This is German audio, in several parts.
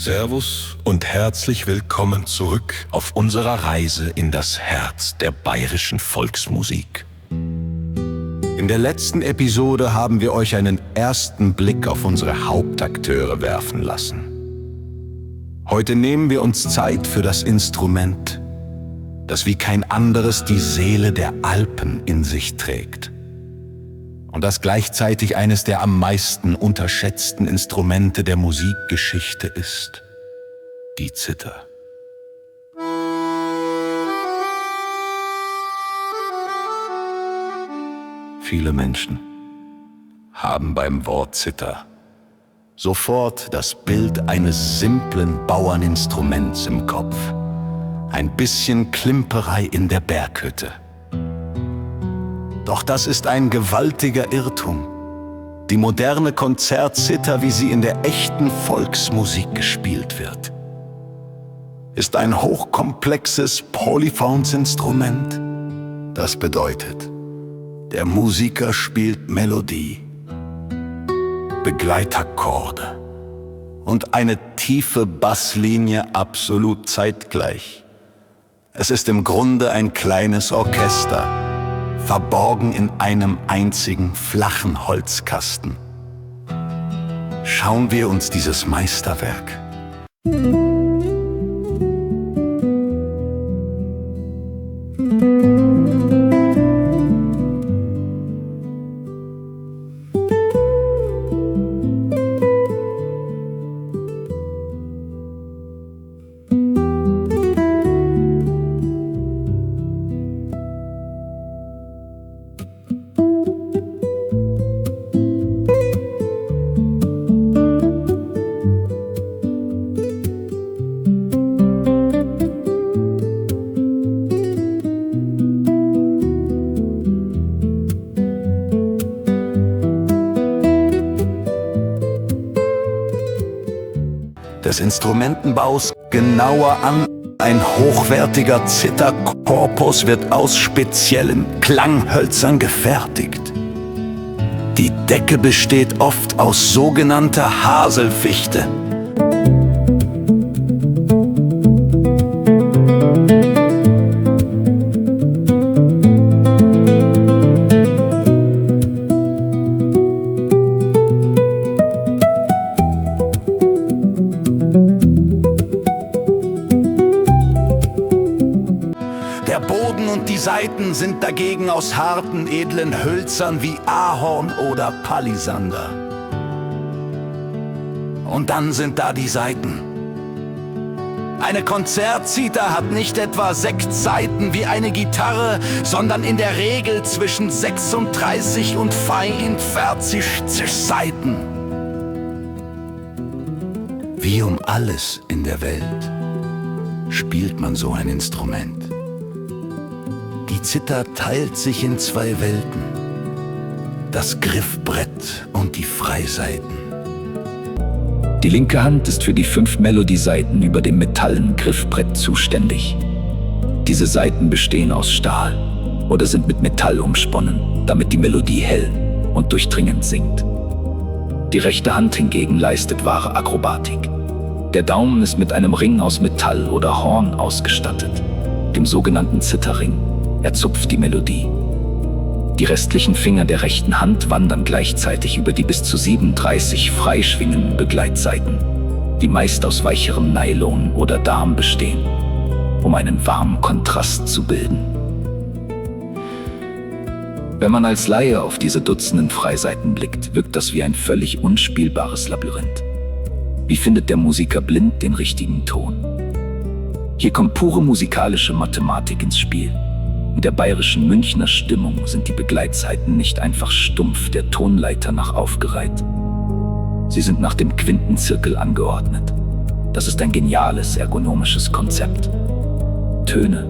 Servus und herzlich willkommen zurück auf unserer Reise in das Herz der bayerischen Volksmusik. In der letzten Episode haben wir euch einen ersten Blick auf unsere Hauptakteure werfen lassen. Heute nehmen wir uns Zeit für das Instrument, das wie kein anderes die Seele der Alpen in sich trägt. Und das gleichzeitig eines der am meisten unterschätzten Instrumente der Musikgeschichte ist: die Zither. Viele Menschen haben beim Wort Zither sofort das Bild eines simplen Bauerninstruments im Kopf. Ein bisschen Klimperei in der Berghütte. Doch das ist ein gewaltiger Irrtum. Die moderne Konzertzither, wie sie in der echten Volksmusik gespielt wird, ist ein hochkomplexes Polyphonsinstrument. Das bedeutet, der Musiker spielt Melodie, Begleitakkorde und eine tiefe Basslinie absolut zeitgleich. Es ist im Grunde ein kleines Orchester, verborgen in einem einzigen flachen Holzkasten. Schauen wir uns dieses Meisterwerk des Instrumentenbaus genauer an. Ein hochwertiger Zitherkorpus wird aus speziellen Klanghölzern gefertigt. Die Decke besteht oft aus sogenannter Haselfichte. Der Boden und die Saiten sind dagegen aus harten, edlen Hölzern wie Ahorn oder Palisander. Und dann sind da die Saiten. Eine Konzertzither hat nicht etwa 6 Saiten wie eine Gitarre, sondern in der Regel zwischen 36 und 45 Saiten. Wie um alles in der Welt spielt man so ein Instrument. Die Zither teilt sich in 2 Welten: das Griffbrett und die Freisaiten. Die linke Hand ist für die 5 Melodiesaiten über dem metallenen Griffbrett zuständig. Diese Saiten bestehen aus Stahl oder sind mit Metall umsponnen, damit die Melodie hell und durchdringend singt. Die rechte Hand hingegen leistet wahre Akrobatik. Der Daumen ist mit einem Ring aus Metall oder Horn ausgestattet, dem sogenannten Zitherring. Er zupft die Melodie. Die restlichen Finger der rechten Hand wandern gleichzeitig über die bis zu 37 freischwingenden Begleitsaiten, die meist aus weicherem Nylon oder Darm bestehen, um einen warmen Kontrast zu bilden. Wenn man als Laie auf diese Dutzenden Freisaiten blickt, wirkt das wie ein völlig unspielbares Labyrinth. Wie findet der Musiker blind den richtigen Ton? Hier kommt pure musikalische Mathematik ins Spiel. In der bayerischen Münchner Stimmung sind die Begleitsaiten nicht einfach stumpf der Tonleiter nach aufgereiht. Sie sind nach dem Quintenzirkel angeordnet. Das ist ein geniales ergonomisches Konzept. Töne,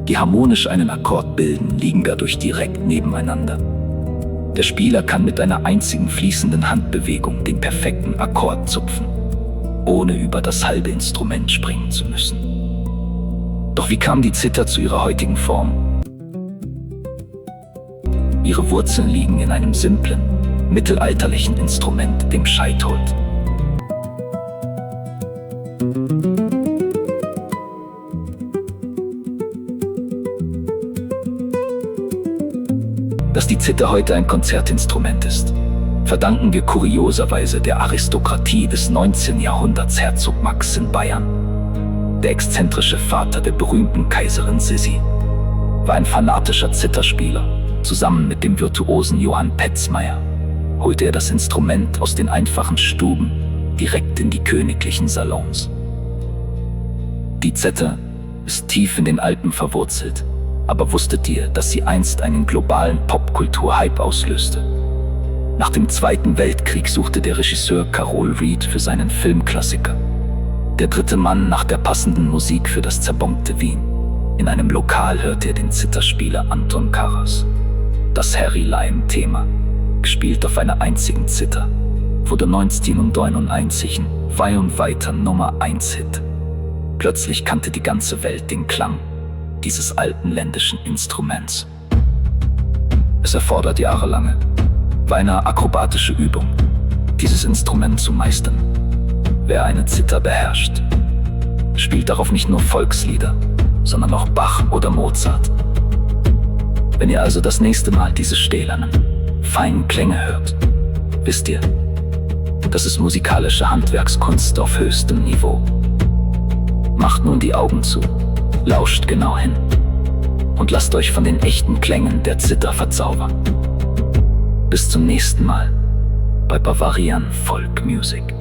die harmonisch einen Akkord bilden, liegen dadurch direkt nebeneinander. Der Spieler kann mit einer einzigen fließenden Handbewegung den perfekten Akkord zupfen, ohne über das halbe Instrument springen zu müssen. Doch wie kam die Zither zu ihrer heutigen Form? Ihre Wurzeln liegen in einem simplen, mittelalterlichen Instrument, dem Scheithold. Zither heute ein Konzertinstrument ist, verdanken wir kurioserweise der Aristokratie des 19. Jahrhunderts Herzog Max in Bayern. Der exzentrische Vater der berühmten Kaiserin Sissi war ein fanatischer Zitherspieler. Zusammen mit dem Virtuosen Johann Petzmeier holte er das Instrument aus den einfachen Stuben direkt in die königlichen Salons. Die Zither ist tief in den Alpen verwurzelt, aber wusstet ihr, dass sie einst einen globalen Popkultur-Hype auslöste? Nach dem Zweiten Weltkrieg suchte der Regisseur Carol Reed für seinen Filmklassiker Der dritte Mann nach der passenden Musik für das zerbombte Wien. In einem Lokal hörte er den Zitherspieler Anton Karas. Das Harry Lime-Thema, gespielt auf einer einzigen Zither, wurde 1999 ein weit und weiter Nummer 1-Hit. Plötzlich kannte die ganze Welt den Klang dieses alten ländischen Instruments. Es erfordert jahrelange, beinahe akrobatische Übung, dieses Instrument zu meistern. Wer eine Zither beherrscht, spielt darauf nicht nur Volkslieder, sondern auch Bach oder Mozart. Wenn ihr also das nächste Mal diese stählernen, feinen Klänge hört, wisst ihr, das ist musikalische Handwerkskunst auf höchstem Niveau. Macht nun die Augen zu, lauscht genau hin und lasst euch von den echten Klängen der Zither verzaubern. Bis zum nächsten Mal bei Bavarian Folk Music.